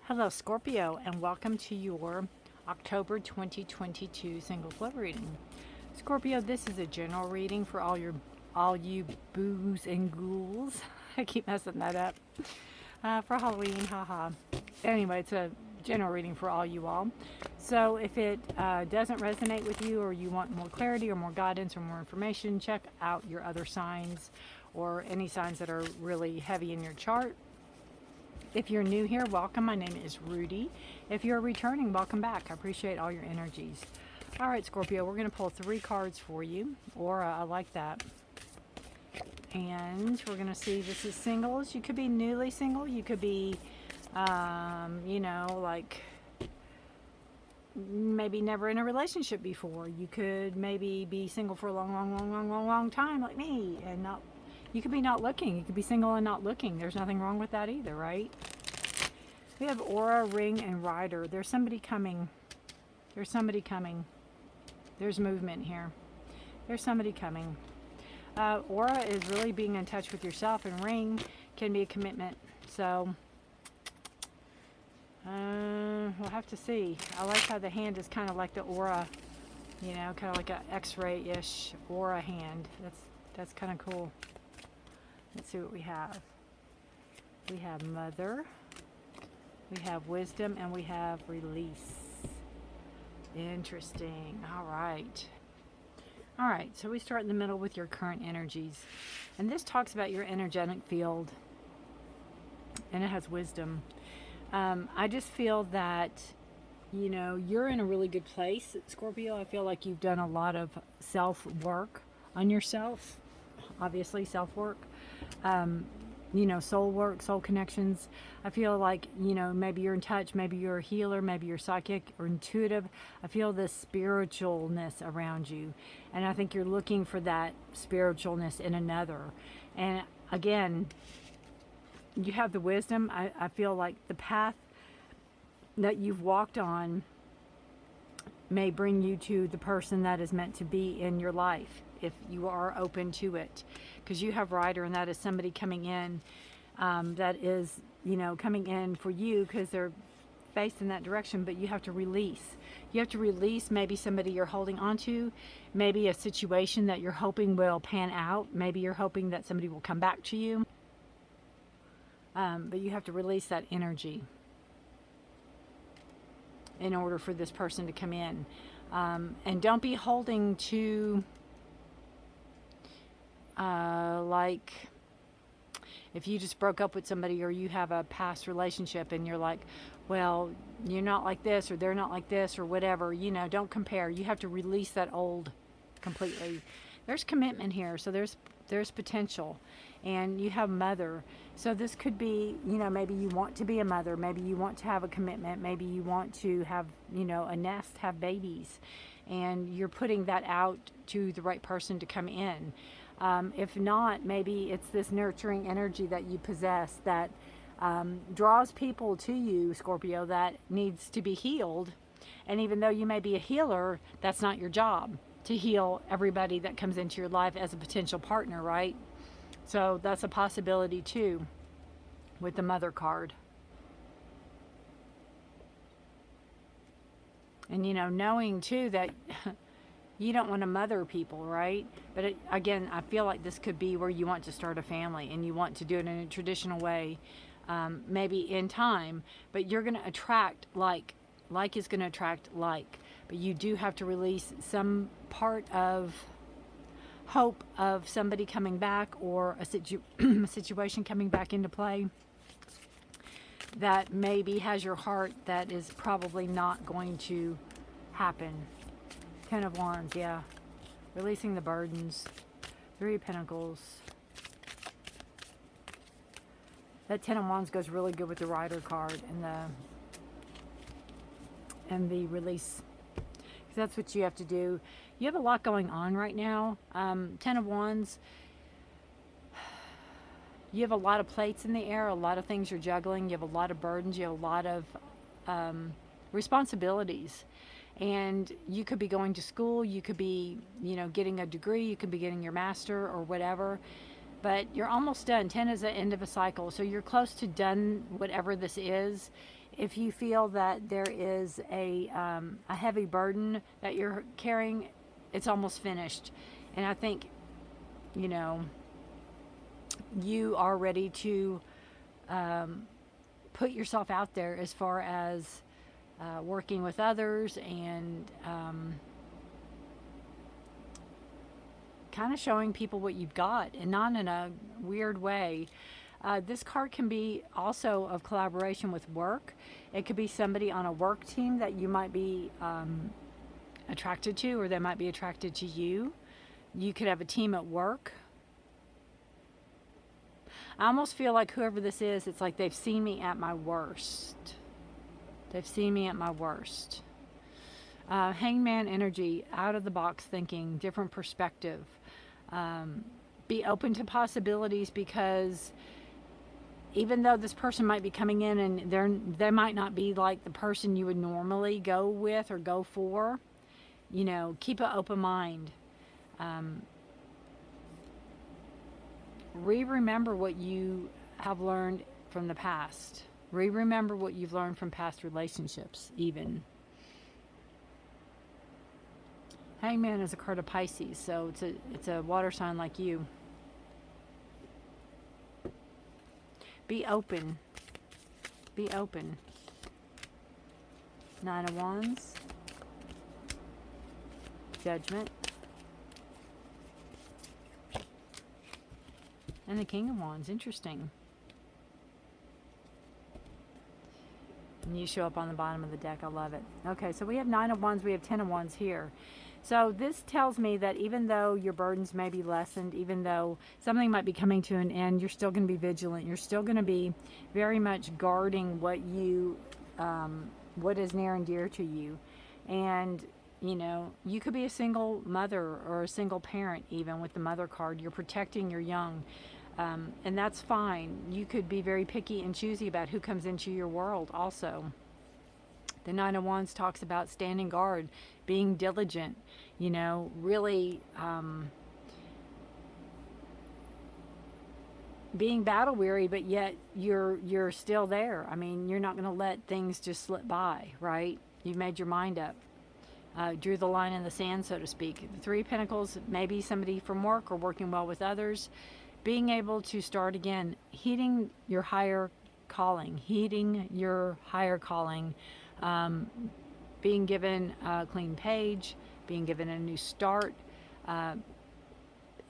Hello, Scorpio, and welcome to your October 2022 single flow reading. Scorpio, this is a general reading for all you boos and ghouls. I keep messing that up. For Halloween, haha. Anyway, it's a general reading for all you all. So if it doesn't resonate with you, or you want more clarity or more guidance or more information, check out your other signs or any signs that are really heavy in your chart. If you're new here, welcome. My name is Rudy. If you're returning, welcome back. I appreciate all your energies. All right, Scorpio, we're going to pull 3 cards for you. Aura, I like that. And we're going to see, this is singles. You could be newly single. You could be, like maybe never in a relationship before. You could maybe be single for a long time like me, and not. You could be not looking. You could be single and not looking. There's nothing wrong with that either, right? We have Aura, Ring, and Rider. There's somebody coming. There's somebody coming. There's movement here. There's somebody coming. Aura is really being in touch with yourself, and Ring can be a commitment. So, we'll have to see. I like how the hand is kind of like the aura, kind of like an X-ray-ish aura hand. That's kind of cool. Let's see what we have. We have Mother, we have Wisdom, and we have Release. Interesting. All right. All right, so we start in the middle with your current energies. And this talks about your energetic field, and it has wisdom. I just feel that, you're in a really good place, Scorpio. I feel like you've done a lot of self-work on yourself. Obviously, self-work. Soul work, soul connections. I feel like, maybe you're in touch, maybe you're a healer, maybe you're psychic or intuitive. I feel this spiritualness around you. And I think you're looking for that spiritualness in another. And again, you have the wisdom. I feel like the path that you've walked on may bring you to the person that is meant to be in your life, if you are open to it. Because you have Rider, and that is somebody coming in, that is, coming in for you because they're faced in that direction, but you have to release. You have to release maybe somebody you're holding on to, maybe a situation that you're hoping will pan out. Maybe you're hoping that somebody will come back to you. But you have to release that energy in order for this person to come in. And don't be holding to, like, if you just broke up with somebody, or you have a past relationship and you're like, well, you're not like this, or they're not like this, or whatever, don't compare. You have to release that old completely. There's commitment here, so there's potential. And you have Mother, so this could be, maybe you want to be a mother, maybe you want to have a commitment, maybe you want to have, a nest, have babies, and you're putting that out to the right person to come in. If not, maybe it's this nurturing energy that you possess that draws people to you, Scorpio, that needs to be healed. And even though you may be a healer, that's not your job to heal everybody that comes into your life as a potential partner, right? So that's a possibility too with the Mother card. And knowing too that you don't want to mother people, right? But again, I feel like this could be where you want to start a family and you want to do it in a traditional way, maybe in time, but you're going to attract like is going to attract like. But you do have to release some part of hope of somebody coming back, or a situation coming back into play that maybe has your heart, that is probably not going to happen. 10 of Wands, yeah. Releasing the burdens. 3 of Pentacles. That 10 of Wands goes really good with the Rider card and the release. Because that's what you have to do. You have a lot going on right now. 10 of Wands. You have a lot of plates in the air, a lot of things you're juggling. You have a lot of burdens. You have a lot of responsibilities. And you could be going to school. You could be, getting a degree. You could be getting your master or whatever. but you're almost done. 10 is the end of a cycle, so you're close to done whatever this is. If you feel that there is a heavy burden that you're carrying, it's almost finished. And I think, you know, you are ready to put yourself out there as far as working with others and kind of showing people what you've got, and not in a weird way. This card can be also of collaboration with work. It could be somebody on a work team that you might be attracted to, or they might be attracted to you. You could have a team at work. I almost feel like whoever this is, it's like they've seen me at my worst. They've seen me at my worst. Hangman energy, out of the box thinking, different perspective. Be open to possibilities, because even though this person might be coming in and they might not be like the person you would normally go with or go for, you know, keep an open mind. Remember what you have learned from the past. Remember what you've learned from past relationships, even. Hangman is a card of Pisces, so it's a water sign like you. Be open. Be open. 9 of Wands. Judgment. And the King of Wands. Interesting. And you show up on the bottom of the deck. I love it. Okay, so we have 9 of Wands. We have 10 of Wands here. So this tells me that even though your burdens may be lessened, even though something might be coming to an end, you're still going to be vigilant. You're still going to be very much guarding what is near and dear to you. And, you know, you could be a single mother or a single parent, even with the mother card. You're protecting your young. And that's fine. You could be very picky and choosy about who comes into your world also. The 9 of Wands talks about standing guard, being diligent, you know, really being battle weary, but yet you're still there. I mean, you're not going to let things just slip by, right? You've made your mind up. Drew the line in the sand, so to speak. The 3 of Pentacles, maybe somebody from work or working well with others. Being able to start again, heeding your higher calling, being given a clean page, being given a new start.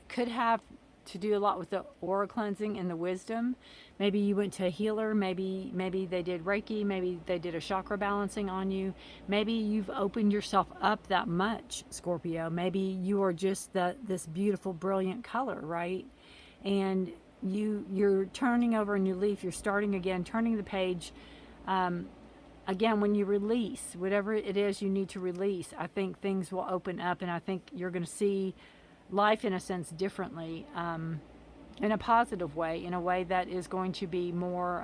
Could have to do a lot with the aura cleansing and the wisdom. Maybe you went to a healer, maybe they did Reiki, maybe they did a chakra balancing on you. Maybe you've opened yourself up that much, Scorpio. Maybe you are just this beautiful, brilliant color, right? And you're turning over a new leaf, you're starting again, turning the page. Again, when you release whatever it is you need to release, I think things will open up, and I think you're going to see life in a sense differently, in a positive way, in a way that is going to be more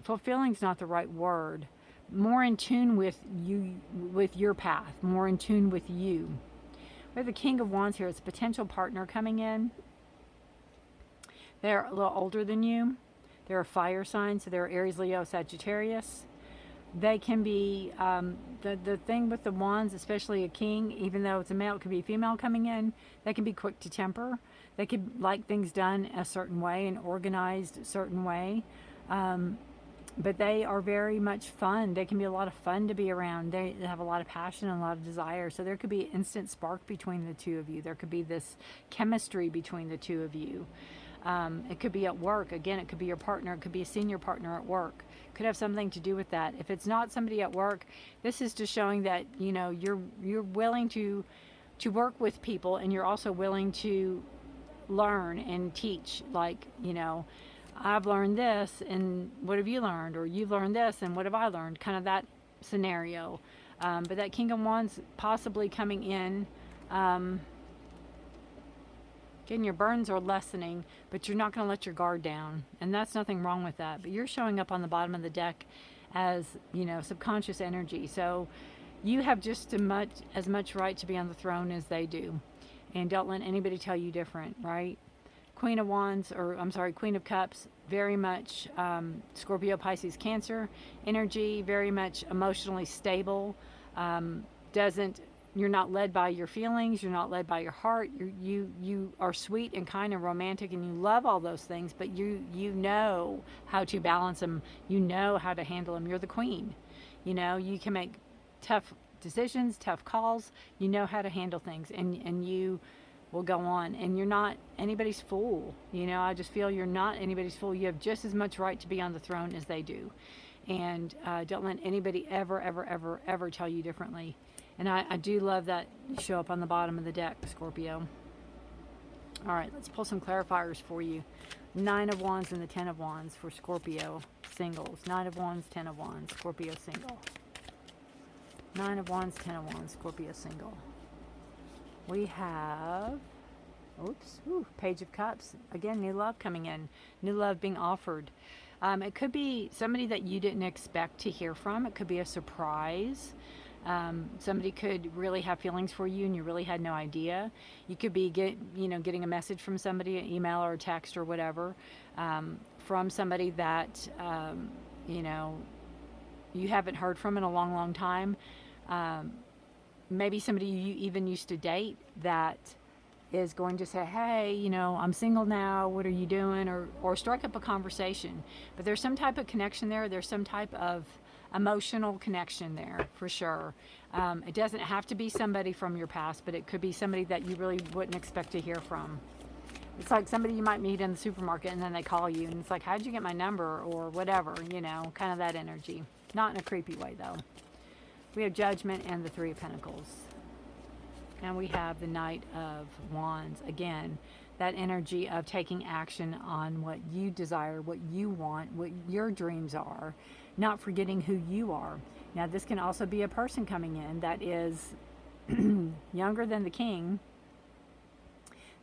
fulfilling is not the right word, more in tune with you, with your path, more in tune with you. We have the King of Wands here. It's a potential partner coming in. They're a little older than you. They're a fire sign, so they're Aries, Leo, Sagittarius. They can be, the thing with the wands, especially a king, even though it's a male, it could be a female coming in, they can be quick to temper. They could like things done a certain way and organized a certain way. But they are very much fun. They can be a lot of fun to be around. They have a lot of passion and a lot of desire. So there could be an instant spark between the two of you. There could be this chemistry between the two of you. It could be at work. Again, it could be your partner. It could be a senior partner at work. Could have something to do with that. If it's not somebody at work, this is just showing that, you know, you're willing to work with people, and you're also willing to learn and teach. Like, you know, I've learned this, and what have you learned? Or you've learned this, and what have I learned? Kind of that scenario. But that King of Wands possibly coming in. Again, your burdens are lessening, but you're not going to let your guard down. And that's nothing wrong with that. But you're showing up on the bottom of the deck as, you know, subconscious energy. So you have just as much right to be on the throne as they do. And don't let anybody tell you different, right? Queen of Wands, or I'm sorry, Queen of Cups, very much Scorpio, Pisces, Cancer energy, very much emotionally stable. Doesn't You're not led by your feelings. You're not led by your heart. You are sweet and kind and romantic, and you love all those things. But you know how to balance them. You know how to handle them. You're the queen. You know, you can make tough decisions, tough calls. You know how to handle things, and you will go on. And you're not anybody's fool. You know, I just feel you're not anybody's fool. You have just as much right to be on the throne as they do. And don't let anybody ever tell you differently. And I do love that you show up on the bottom of the deck, Scorpio. All right, let's pull some clarifiers for you. 9 of Wands and the 10 of Wands for Scorpio singles. 9 of Wands, 10 of Wands, Scorpio single. 9 of Wands, 10 of Wands, Scorpio single. We have, Page of Cups. Again, new love coming in. New love being offered. It could be somebody that you didn't expect to hear from. It could be a surprise. Somebody could really have feelings for you and you really had no idea. You could be getting a message from somebody, an email or a text or whatever, from somebody that you haven't heard from in a long time. Maybe somebody you even used to date that is going to say, hey, I'm single now, what are you doing? Or strike up a conversation. But there's some type of connection there. There's some type of emotional connection there for sure. It doesn't have to be somebody from your past, but it could be somebody that you really wouldn't expect to hear from. It's like somebody you might meet in the supermarket and then they call you and it's like, how'd you get my number? Or whatever, kind of that energy. Not in a creepy way though. We have Judgment and the 3 of Pentacles. And we have the Knight of Wands. Again, that energy of taking action on what you desire, what you want, what your dreams are, not forgetting who you are. Now, this can also be a person coming in that is younger than the king.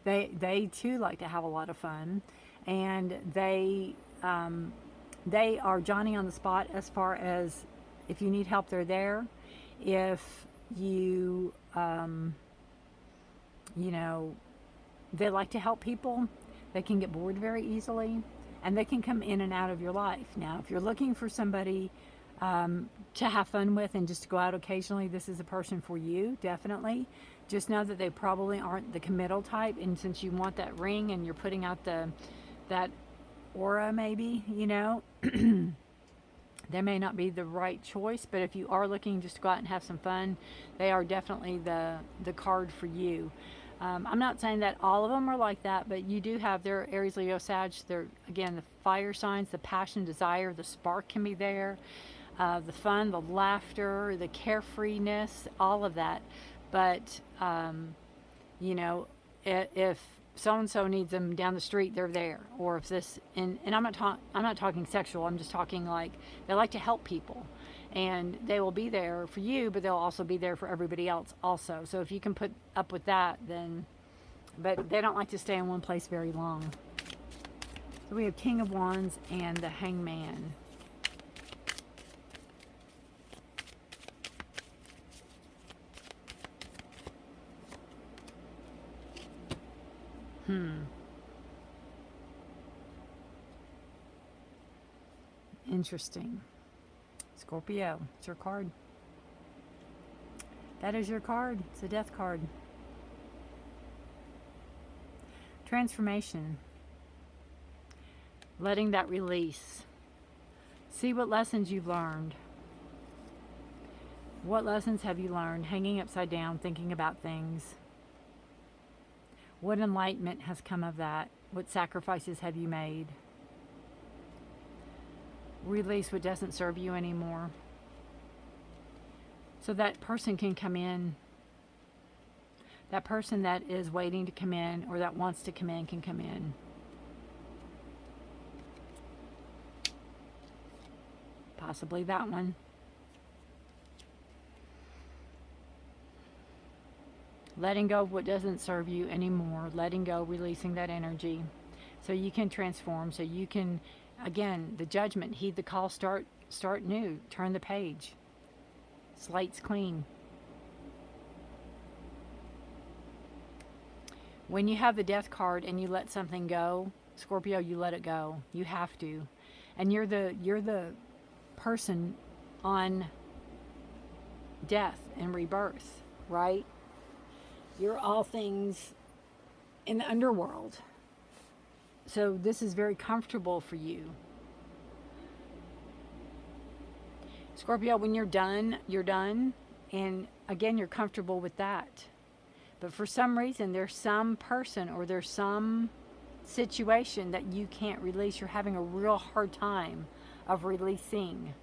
They too like to have a lot of fun, and they are Johnny on the spot as far as if you need help, they're there. If you they like to help people. They can get bored very easily, and they can come in and out of your life. Now, if you're looking for somebody to have fun with and just to go out occasionally, this is a person for you, definitely. Just know that they probably aren't the committal type, and since you want that ring and you're putting out that aura, maybe, they may not be the right choice. But if you are looking just to go out and have some fun, they are definitely the card for you. I'm not saying that all of them are like that, but you do have their Aries, Leo, Sag. They're, again, the fire signs, the passion, desire, the spark can be there, the fun, the laughter, the carefreeness, all of that. But, if so-and-so needs them down the street, they're there. Or if this, and I'm not talking sexual, I'm just talking like they like to help people. And they will be there for you, but they'll also be there for everybody else also. So if you can put up with that, then, but they don't like to stay in one place very long. So we have King of Wands and the Hangman. Interesting. Scorpio, it's your card. That is your card. It's a death card. Transformation. Letting that release. See what lessons you've learned. What lessons have you learned? Hanging upside down, thinking about things. What enlightenment has come of that? What sacrifices have you made? Release what doesn't serve you anymore. So that person can come in. That person that is waiting to come in or that wants to come in can come in. Possibly that one. Letting go of what doesn't serve you anymore. Letting go, releasing that energy. So you can transform. So you can, again, the judgment, heed the call, start new. Turn the page. Slate's clean. When you have the death card and you let something go, Scorpio, you let it go. You have to. And you're the person on death and rebirth, right? You're all things in the underworld. So this is very comfortable for you. Scorpio, when you're done, you're done. And again, you're comfortable with that. But for some reason, there's some person or there's some situation that you can't release. You're having a real hard time of releasing.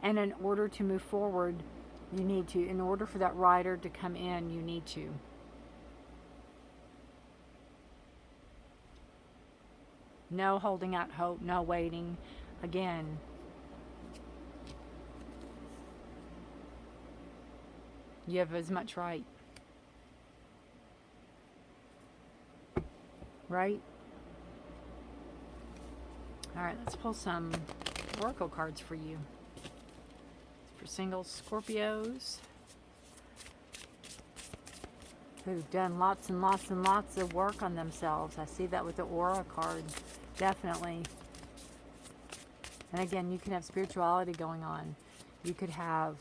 And in order to move forward, you need to. In order for that rider to come in, you need to. No holding out hope, no waiting. Again, you have as much right. Right? Alright, let's pull some oracle cards for you. For single Scorpios who've done lots and lots and lots of work on themselves. I see that with the aura card. Definitely. And again, you can have spirituality going on. You could have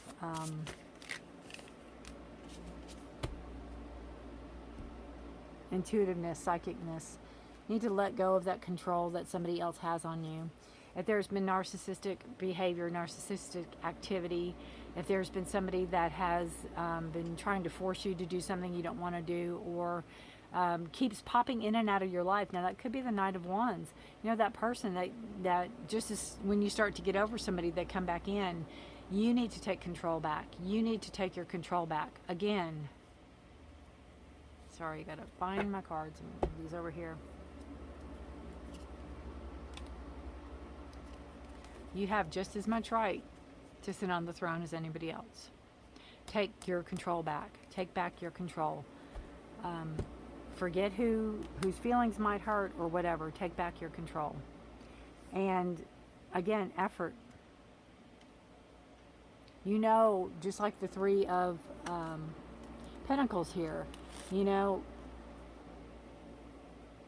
intuitiveness, psychicness. You need to let go of that control that somebody else has on you. If there's been narcissistic behavior, narcissistic activity, if there's been somebody that has been trying to force you to do something you don't want to do, or keeps popping in and out of your life. Now that could be the Knight of Wands. You know, that person that just as when you start to get over somebody, they come back in. You need to take control back. You need to take your control back. Again. Sorry, I gotta find my cards. These over here. You have just as much right to sit on the throne as anybody else. Take your control back. Take back your control. Forget whose feelings might hurt or whatever. Take back your control. And again, effort. You know, just like the Three of Pentacles here, you know,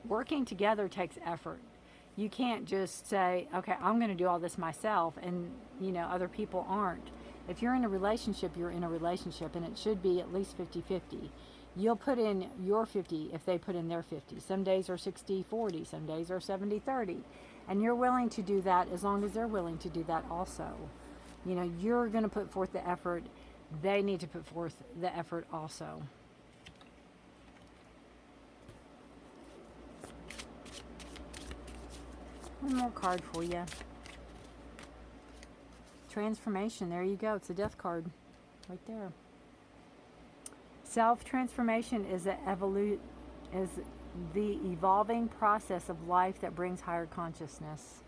working together takes effort. You can't just say, okay, I'm going to do all this myself, and, you know, other people aren't. If you're in a relationship, you're in a relationship, and it should be at least 50-50. You'll put in your 50 if they put in their 50. Some days are 60-40, some days are 70-30. And you're willing to do that as long as they're willing to do that also. You know, you're going to put forth the effort. They need to put forth the effort also. One more card for you. Transformation. There you go. It's a death card right there. Self-transformation is the evolving process of life that brings higher consciousness.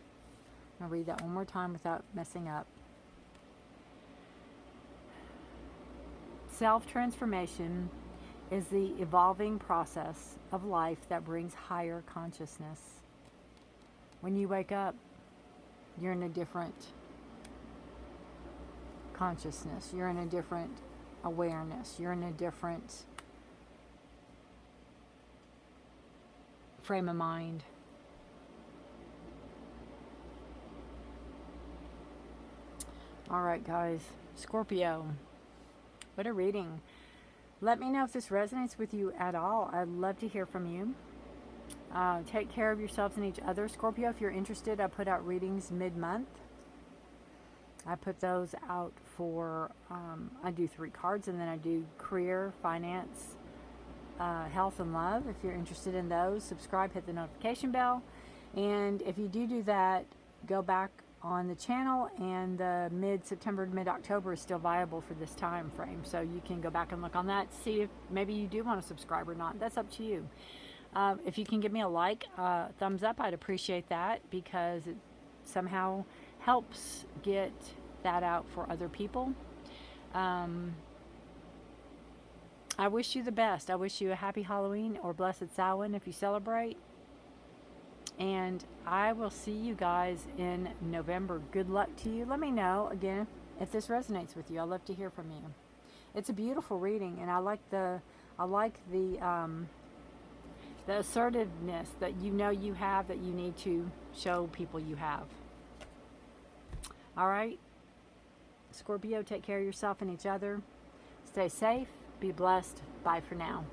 I'll read that one more time without messing up. Self-transformation is the evolving process of life that brings higher consciousness. When you wake up, you're in a different consciousness. You're in a different awareness. You're in a different frame of mind. All right, guys. Scorpio. What a reading. Let me know if this resonates with you at all. I'd love to hear from you. Take care of yourselves and each other. Scorpio, if you're interested, I put out readings mid-month. I put those out for, I do 3 cards, and then I do career, finance, health, and love. If you're interested in those, subscribe, hit the notification bell. And if you do that, go back on the channel, and the mid-September to mid-October is still viable for this time frame. So you can go back and look on that, see if maybe you do want to subscribe or not. That's up to you. If you can give me a like, thumbs up, I'd appreciate that, because it somehow helps get that out for other people. I wish you the best. I wish you a happy Halloween or blessed Samhain if you celebrate. And I will see you guys in November. Good luck to you. Let me know again if this resonates with you. I'd love to hear from you. It's a beautiful reading, and I like the assertiveness that you know you have, that you need to show people you have. All right, Scorpio, take care of yourself and each other. Stay safe. Be blessed. Bye for now.